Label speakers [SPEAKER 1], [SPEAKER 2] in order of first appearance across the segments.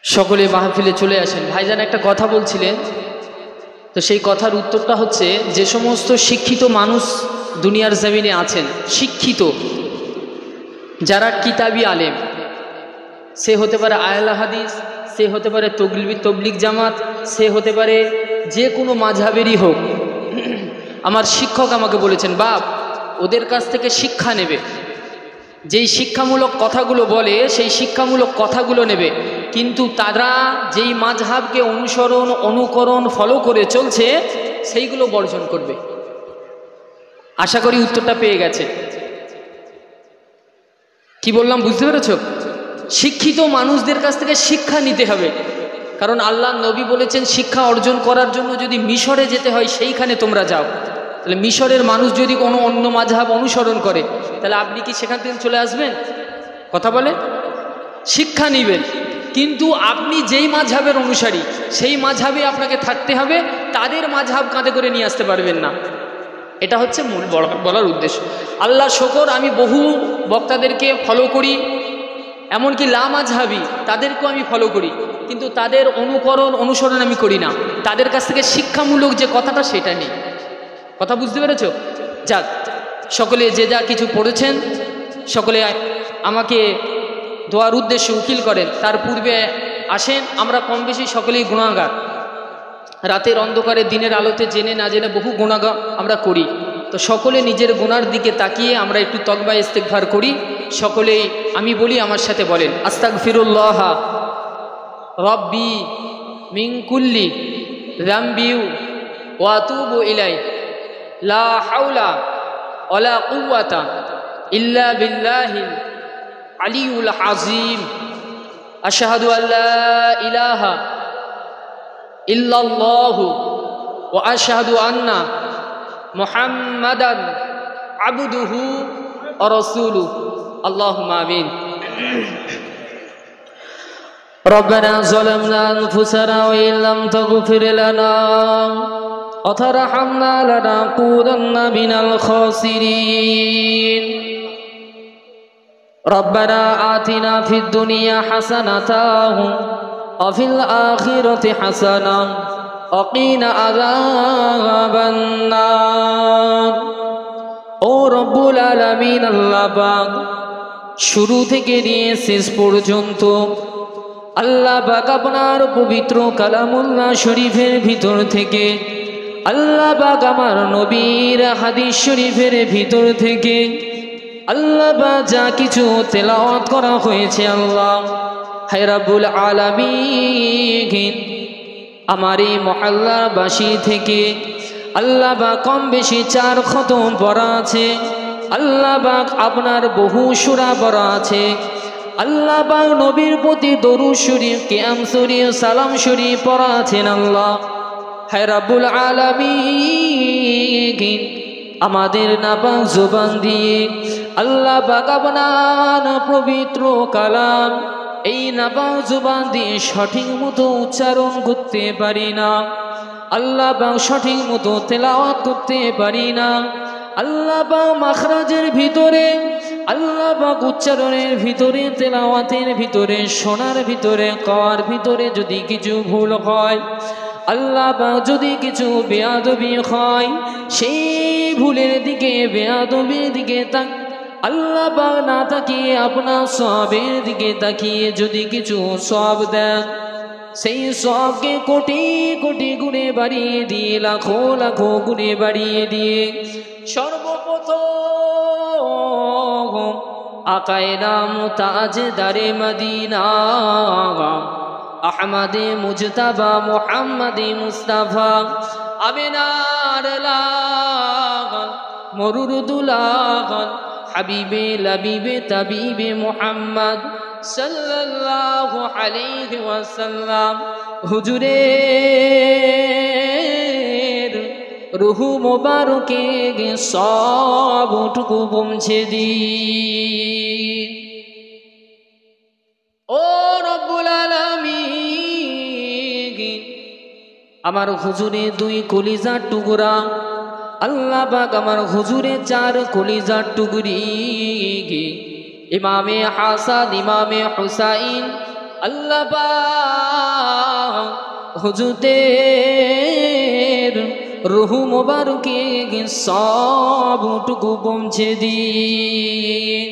[SPEAKER 1] সকলে মাহফিলে চলে আসেন। ভাইজান একটা কথা বলছিলেন, তো সেই কথার উত্তরটা হচ্ছে, যে সমস্ত শিক্ষিত মানুষ দুনিয়ার জমিনে আছেন, শিক্ষিত যারা কিতাবি আলেম, সে হতে পারে আহলে হাদিস, সে হতে পারে তবলিগ জামাত, সে হতে পারে যে কোনো মাযহাবেরই হোক। আমার শিক্ষক আমাকে বলেছেন, বাপ ওদের কাছ থেকে শিক্ষা নেবে, যেই শিক্ষামূলক কথাগুলো বলে সেই শিক্ষামূলক কথাগুলো নেবে, কিন্তু তারা যেই মাযহাবকে অনুসরণ অনুকরণ ফলো করে চলছে সেইগুলো বর্জন করবে। আশা করি উত্তরটা পেয়ে গেছে। কি বললাম বুঝতে পেরেছ? শিক্ষিত মানুষদের কাছ থেকে শিক্ষা নিতে হবে, কারণ আল্লাহ নবী বলেছেন শিক্ষা অর্জন করার জন্য যদি মিশরে যেতে হয় সেইখানে তোমরা যাও। তাহলে মিশরের মানুষ যদি কোনো অন্য মাযহাব অনুসরণ করে, তাহলে আপনি কি সেখান থেকে চলে আসবেন? কথা বলে শিক্ষা নেবেন, কিন্তু আপনি যেই মাযহাবের অনুসারী সেই মাযহাবে আপনাকে থাকতে হবে, তাদের মাযহাব কাঁধে করে নিয়ে আসতে পারবেন না। এটা হচ্ছে মূল বলার উদ্দেশ্য। আল্লাহ শকর, আমি বহু বক্তাদেরকে ফলো করি, এমনকি লা মাযহাবি তাদেরকেও আমি ফলো করি, কিন্তু তাদের অনুসরণ আমি করি না। তাদের কাছ থেকে শিক্ষামূলক যে কথাটা সেটা নেই। কথা বুঝতে পেরেছ? যাক, সকলে যে যা কিছু পড়েছেন সকলে আমাকে দোয়ার উদ্দেশ্যে উকিল করেন। তার পূর্বে আসেন, আমরা কম বেশি সকলেই গুনাহগার, রাতের অন্ধকারে দিনের আলোতে জেনে না জেনে বহু গুনাহ আমরা করি। তো সকলে নিজের গুনার দিকে তাকিয়ে আমরা একটু তকবা ইস্তেগফার করি। সকলেই আমি বলি, আমার সাথে বলেন, আস্তাগফিরুল্লাহ রব্বি মিন কুল্লি যামবি ওয়া আতুবু ইলাইহি লা হাওলা ওয়ালা কুওয়াতা ইল্লা বিল্লাহিল আলিয়্যুল আযীম। আশহাদু আল্লা ইলাহা ইল্লাল্লাহু ওয়া আশহাদু আন্না মুহাম্মাদান আবদুহু ওয়া রাসূলুহু। আল্লাহুম্মা আমিন। ربنا ظلمنا أنفسنا وإن لم تغفر لنا وترحمنا لنكونن من الخاسرين. ربنا آتنا في الدنيا حسنة وفي الآخرة حسنة وقنا عذاب النار. ও রব্বুল আলামিন, আল্লাহ পাক শুরু থেকে নিয়ে শেষ পর্যন্ত আল্লাহ পাক আপনার পবিত্র কালামুল্লাহ শরীফের ভিতর থেকে, আল্লাহ পাক আমার নবীর হাদিস শরীফের ভিতর থেকে আল্লাহ পাক যা কিছু তেলাওয়াত করা হয়েছে, আল্লাহ হে রব্বুল আলামিন, আমার এই মহল্লাবাসী থেকে আল্লাহ পাক কম বেশি 4 খতম পড়া আছে, আল্লাহ পাক আপনার বহু সূরা পড়া আছে, আল্লাহ পাক নবীর প্রতি দরুদ শরীফ, কিয়াম শরীফ, সালাম শরীফ পড়া আছেন। আল্লাহ হে রব্বুল আলামিন, আমাদের নাপাক জবান দিয়ে আল্লাহ পাক আপনার পবিত্র কালাম এই নাপাক জবান দিয়ে সঠিক মতো উচ্চারণ করতে পারি না, আল্লাহ পাক সঠিক মতো তেলাওয়াত করতে পারি না। আল্লাহ পাক মাখরাজের ভিতরে, আল্লাহ পাক উচ্চারণের ভিতরে, তেলাওয়াতের ভিতরে, শোনার ভিতরে, কওয়ার ভিতরে যদি কিছু ভুল হয়, আল্লাহ পাক যদি কিছু বেয়াদবি হয়, সেই ভুলের দিকে বেয়াদবির দিকে আল্লাহ পাক না তাকিয়ে আপনার সওয়াবের দিকে তাকিয়ে যদি কিছু সওয়াব দেন, সেই সওয়াবকে কোটি কোটি গুণে বাড়িয়ে দিয়ে, লাখো লাখো গুণে বাড়িয়ে দিয়ে সর্বপ্রথম আকায়ে নাম তাজদারে মদিনা আহমদে মুজতাবা মুহাম্মদে মুস্তাফা আমিনার লাগন মরুরুদুলাগন হাবিবে লবিবে তবিবে মুহাম্মদ সাল্লাল্লাহু আলাইহি ওয়াসাল্লাম হুজুরের রুহু মুবারকে সবটুকু পৌঁছে দিন। ও রব্বুল আলামিন, আমার হুজুরে 2 কলিজার টুকরা, আল্লাহ পাক আমার হুজুরে 4 কলিজার টুকরি, ইমামে হাসান, ইমামে হুসাইন, আল্লাহ পাক হুজুরের রূহ মোবারকে সবটুকু পৌঁছে দিন।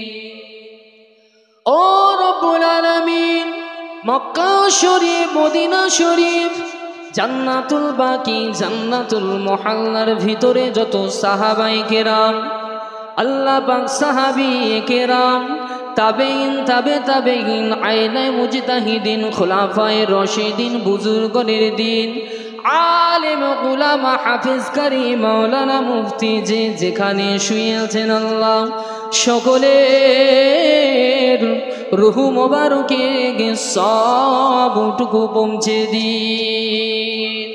[SPEAKER 1] ও রব্বুল আলামিন, মক্কা শরীফ, মদিনা শরীফ, জান্নাতুল বাকি, জান্নাতুল মুহাল্লার ভিতরে যত সাহাবায়ে কেরাম, আল্লাহ পাক সাহাবী কেরাম, তাবেইন, তাবেইন, আইনায়ে মুজতাহিদিন, খুলাফায়ে রাশিদিন, বুজুর্গদের দিন, আলেম, উলামা, হাফেজ, কারি, মাওলানা, মুফতি, যে যেখানে শুয়ে আছেন আল্লাহ সকলের রূহ মোবারকে সবটুকু পৌঁছে দিন।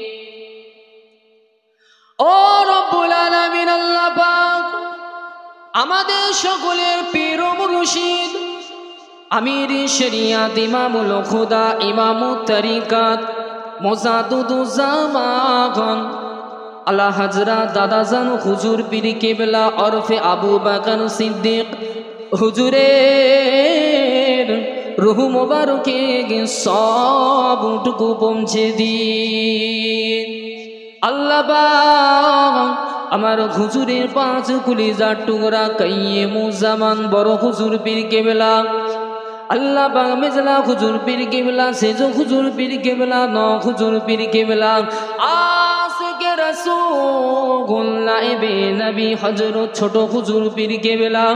[SPEAKER 1] ও রব্বুল আলামিন, আল্লাহ পাক আমাদের সকলের পীর ও মুর্শিদ, আমির শরিয়াত, ইমামুল খুদা, ইমামুত তরিকাত, মুজাদ্দিদুজ্জামান আলা হযরত দাদাজান হুজুর পীর কিবলা ওরফে আবু বকর সিদ্দিক হুজুরের রূহ মোবারকে সবটুকু পৌঁছে দিন। আল্লাহ পাক আমার হুজুরের পাঁচ কলিজার টুকরা কাইয়্যিমুজ্জামান বড় হুজুর পীর কিবলা, আল্লাহ পাক মেজলা হুজুর পীর কিবলা, সেজ হুজুর পীর কিবলা, ন হুজুর পীর কিবলা, আশিকে রাসূল নায়েবে নবী হযরত ছোট হুজুর পীর কিবলা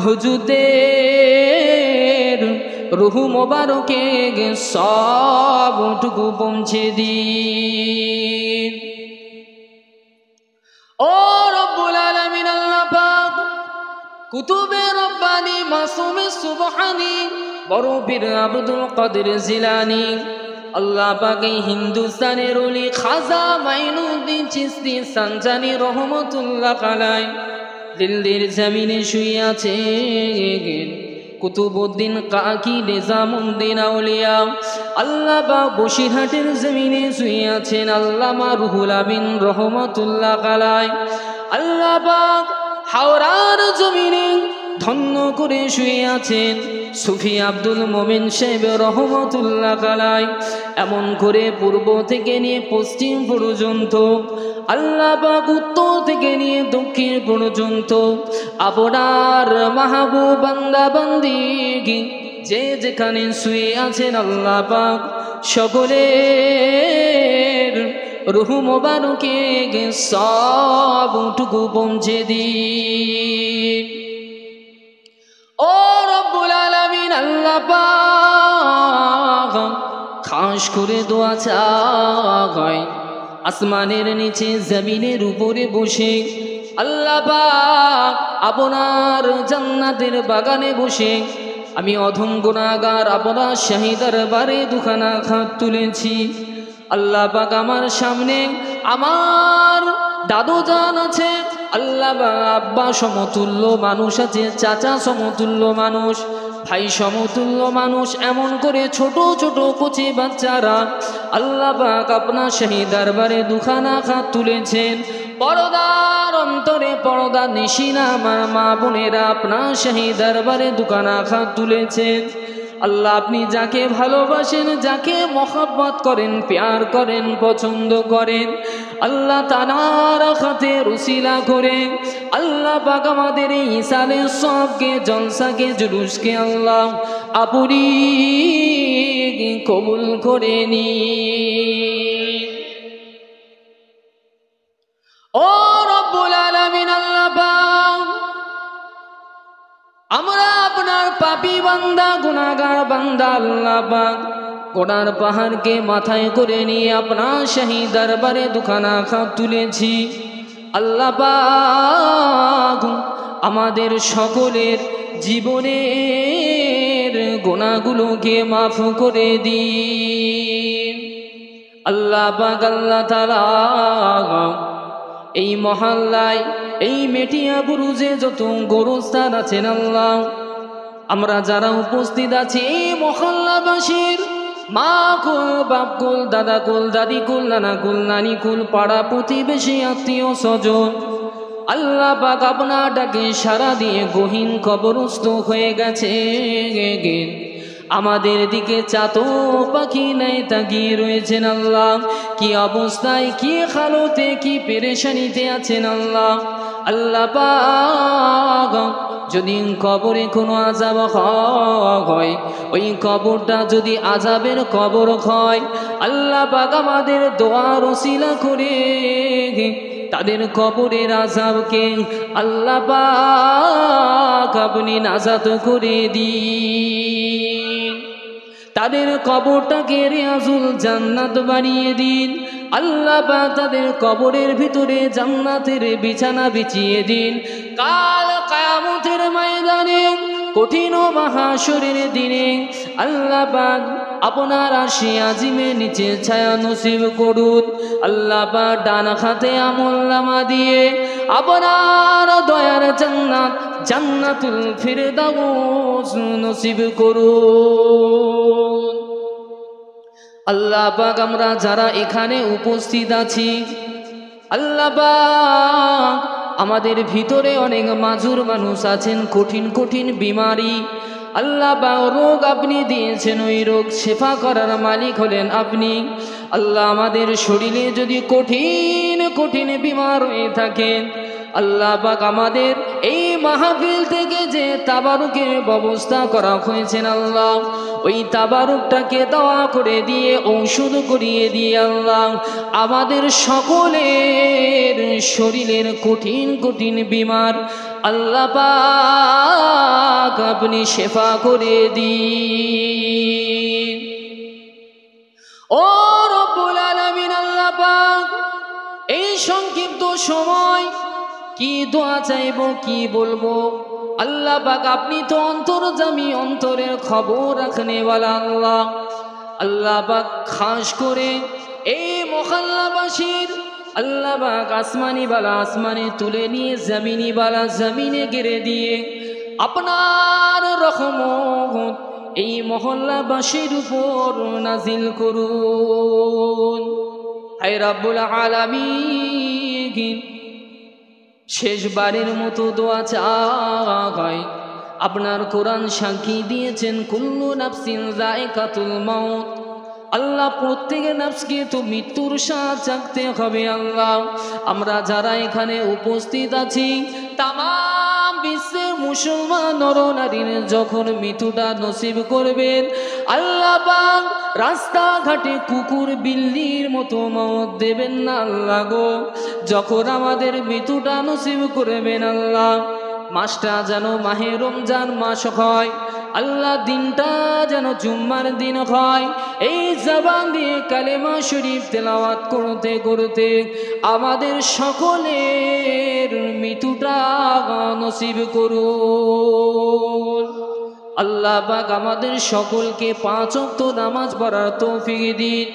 [SPEAKER 1] হুজুরের রূহ মোবারকে সবটুকু পৌঁছে দিন। ও রব্বুল আলামিন, আল্লাহ পাক কুতুবে রব্বানি, মাসুমে সুবহানি, বড় পীর আব্দুল কাদের জিলানী, আল্লাহ পাক এই হিন্দুস্তানের ওলি খাজা মাইনুদ্দিন চিশতি সানজানি রহমতুল্লাহ আলাইহি দিল্লির জমিনে শুয়ে আছেন। কুতুবউদ্দিন কাকি, নিজামউদ্দিন আউলিয়া, আল্লাহ পাক বসিরহাটের জমিনে শুয়ে আছেন আল্লামা রুহুল আমিন রহমতুল্লাহ আলাইহি। আল্লাহ পাক হাওড়ার জমিনে ধন্য করে শুয়ে আছেন সুফি আব্দুল মোমিন সাহেব রহমতুল্লাহ আলাইহি। এমন করে পূর্ব থেকে নিয়ে পশ্চিম পর্যন্ত, আল্লাহ পাক উত্তর থেকে নিয়ে দক্ষিণ পর্যন্ত আপনার মাহবুব বান্দা বান্দি যে যেখানে শুয়ে আছেন আল্লাহ পাক সকলের রূহ মোবারকে সবটুকু পৌঁছে দিন। ও রব্বুল আলামিন, আল্লাহ পাক খাস করে দোয়া চাই আসমানের নিচে জমিনের উপরে বসে, আল্লাহ পাক আপনার জান্নাতের বাগানে বসে আমি অধম গুনাহগার আপনার শাহী দরবারে দুখানা হাত তুলেছি। আল্লাহ পাক আমার সামনে আমার দাদু জান আছে, আল্লাহ পাক আব্বা সমতুল্য মানুষ আছে, চাচা সমতুল্য মানুষ, ভাই সমতুল্য মানুষ, এমন করে ছোট ছোট কচি বাচ্চারা আল্লাহ পাক আপনার শাহী দরবারে দুখানা হাত তুলেছেন। পর্দার অন্তরে পর্দা নিশিনা আমার মা বোনেরা আপনার শাহী দরবারে দুখানা হাত তুলেছেন। আল্লাহ আপনি যাকে ভালোবাসেন, যাকে মহব্বত করেন, প্যার করেন, পছন্দ করেন, আল্লাহ তাআলার খাতে রুসিলা করে আল্লাহ পাক আমাদের এই ইসালে সবকে, জলসাকে, জুলুসকে আল্লাহ আপনি কবুল করে নিন। ও রব্বুল আলামিন, আল্লাহ পাক আমরা আপনার পাপী বান্দা, গুনাহগার বান্দা, আল্লাহ পাক কোনার পাহাড়কে মাথায় করে নিয়ে আপনার শাহী দরবারে দুখানা হাত তুলেছি। আল্লাহ পাক আমাদের সকলের জীবনের গুনাহগুলোকে মাফ করে দিন। আল্লাহ পাক আল্লাহ তাআলা এই মহল্লায়, এই মেটিয়া বুরুজে যত গোরস্থান আছেন আল্লাহ, আমরা যারা উপস্থিত আছি এই মহল্লাবাসীর মা কুল, বাপ কুল, দাদা কুল, দাদি কুল, নানা কুল, নানি কুল, পাড়া প্রতিবেশী, আত্মীয় স্বজন, আল্লাহ পাক আপনার ডাকে সারা দিয়ে গহীন কবরস্থ হয়ে গেছে। আমাদের দিকে চাতক পাখি নাই তাকিয়ে রয়েছেন আল্লাহ। কি অবস্থায়, কি হালতে, কি পেরেশানিতে আছেন আল্লাহ। আল্লাহ পাক যদি কবরে কোনো আযাব হয়, ওই কবরটা যদি আযাবের কবর হয়, আল্লাহ পাক আমাদের দোয়ার ওসিলা করে তাদের কবরের আযাবকে আল্লাহ পাক আপনি নাজাত করে দিন। তাদের কবরটাকে রিয়াজুল জান্নাত বানিয়ে দিন। আল্লাহ পাক তাদের কবরের ভিতরে জান্নাতের বিছানা বিছিয়ে দিন। কাল কিয়ামতের ময়দানে, কঠিন মাহশরের দিনে আল্লাহ পাক আপনার আরশে আজিমের নিচে ছায়া নসিব করুন। আল্লাহ পাক ডান হাতে আমলনামা দিয়ে আপনার দয়ার জান্নাত, জান্নাতুল ফিরদাউস নসিব করুন। আল্লাহ পাক আমরা যারা এখানে উপস্থিত আছি, আল্লাহ পাক আমাদের ভিতরে অনেক মাজুর মানুষ আছেন, কঠিন কঠিন বিমারি। আল্লাহ পাক রোগ আপনি দিয়েছেন, ওই রোগ শেফা করার মালিক হলেন আপনি। আল্লাহ আমাদের শরীরে যদি কঠিন কঠিন বিমার হয়ে থাকেন, আল্লাহ পাক আমাদের এই মাহফিল থেকে যে তাবারুকের ব্যবস্থা করা হয়েছে আল্লাহ, ওই তাবারুকটাকে দওয়া করে দিয়ে, ঔষধ করিয়ে দিয়ে আল্লাহ আমাদের সকলের শরীরের কঠিন কঠিন বিমার আল্লাহ পাক আপনি শেফা করে দিন। ও রব্বুল আলামিন, আল্লাহ পাক এই সংক্ষিপ্ত সময় কি দোয়া চাইবো, কি বলবো, আল্লাহ পাক আপনি তো অন্তর্যামী, অন্তরের খবর রাখনেওয়ালা আল্লাহ। আল্লাহ পাক খাস করে এই মহল্লাবাসীর আল্লাহ পাক আসমানি বালা আসমানে তুলে নিয়ে জমিনি বালা জমিনে গেড়ে দিয়ে আপনার রহমত এই মহল্লাবাসীর উপর নাজিল করুন। হে রব্বুল আলামিন, শেষবারের মতো দোয়া চাই। আপনার কোরআন সাক্ষী দিয়েছেন কুল্লু নাফসিন যায়কাতুল মাউত। আল্লাহ প্রত্যেকের নফসকে তো মৃত্যুর স্বাদ চাখতে হবে আল্লাহ। আমরা যারা এখানে উপস্থিত আছি, তামাম বিশ্বের মুসলমান নরনারীর যখন মৃত্যুটা নসিব করবেন আল্লাহ পাক, রাস্তাঘাটে কুকুর বিল্লির মতো মওত দেবেন না আল্লাহ গো। যখন আমাদের মৃত্যুটা নসিব করবেন আল্লাহ, মাসটা যেন মাহে রমজান মাস হয় আল্লাহ, দিনটা যেন জুম্মার দিন হয়। এই জবান দিয়ে কালেমা শরীফ তেলাওয়াত করতে করতে আমাদের সকলের মৃত্যুটা নসিব করুন। আল্লাহ পাক আমাদের সকলকে 5 ওয়াক্ত নামাজ পড়ার তৌফিক দিন।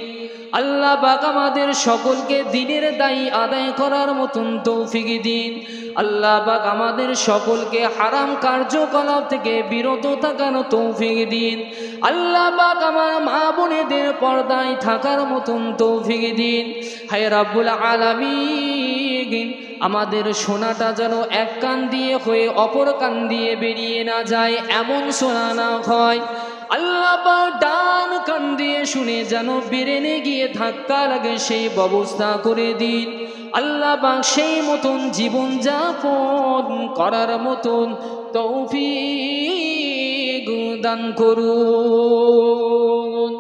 [SPEAKER 1] আল্লাহ পাক আমাদের সকলকে দিনের দায়ী আদায় করার মতন তৌফিক দিন। আল্লাহ পাক আমাদের সকলকে হারাম কার্যকলাপ থেকে বিরত থাকার তৌফিক দিন। আল্লাহ পাক আমার মা বোনেদের পর্দায় থাকার মতন তৌফিক দিন। হে রব্বুল আলামিন, আমাদের শোনাটা যেন এক কান দিয়ে হয়ে অপর কান দিয়ে বেরিয়ে না যায়, এমন শোনা না হয়। আল্লাহ পাক ডান কান দিয়ে শুনে যেন বেরেনে গিয়ে ধাক্কা লাগে, সেই ব্যবস্থা করে দিন। আল্লাহ পাক সেই মতন জীবন যাপন করার মতন তৌফিক দান করুন।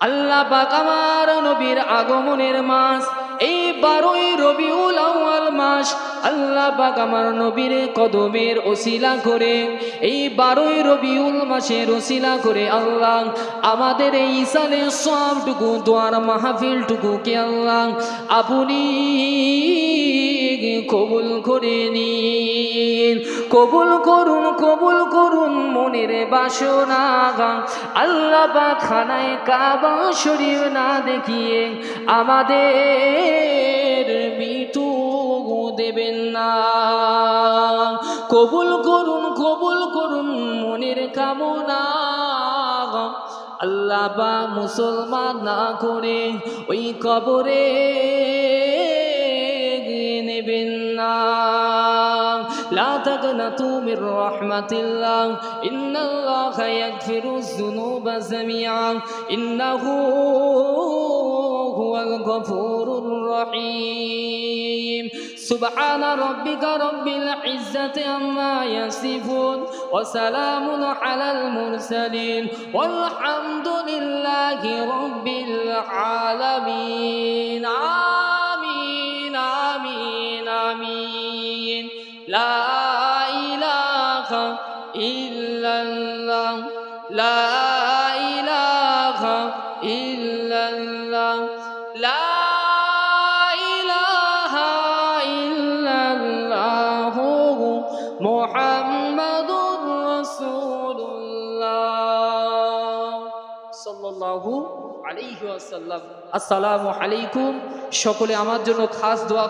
[SPEAKER 1] আল্লাহ পাক আমার নবীর আগমনের মাস এই 12ই রবিউল আউয়াল মাস, আল্লাহ পাক আমার নবীর কদমের ওসিলা করে এই 12ই রবিউল মাসের ওসিলা করে আল্লাহ আমাদের এই সালের সবটুকু দোয়ার মাহফিলটুকুকে আল্লাহ আপনি কবুল করে নিন। কবুল করুন, কবুল করুন মনের বাসনা। আল্লাহ পাক খানায়ে কাবা শরীফ না দেখিয়ে আমাদের মৃত্যু দেবেন না। কবুল করুন, কবুল করুন মনের কামনা। আল্লাহ পাক মুসলমান না করে ওই কবরে নেবেন না। লা তাকনাতু মির রাহমাতিল্লাহ ইন্নাল্লাহা ইয়াগফিরুয যুনুবা জামিআন ইন্নাহু হুয়াল গফুরুর রহিম সুবহানা রাব্বিকা রাব্বিল ইজ্জাতি আম্মা ইয়াসিফুন ওয়া সালামুন আলাল মুরসালিন ওয়ালহামদুলিল্লাহি রাব্বিল আলামিন আমিন আমিন আমিন লা ইলাহা ইল্লাল্লাহ লা ইলাহা ইল্লাল্লাহ লা ইলাহা ইল্লাল্লাহ মুহাম্মাদুর রাসূলুল্লাহ সাল্লাল্লাহু আলাইহি ওয়াসাল্লাম। আসসালামু আলাইকুম। সকলে আমার জন্য খাস দোয়া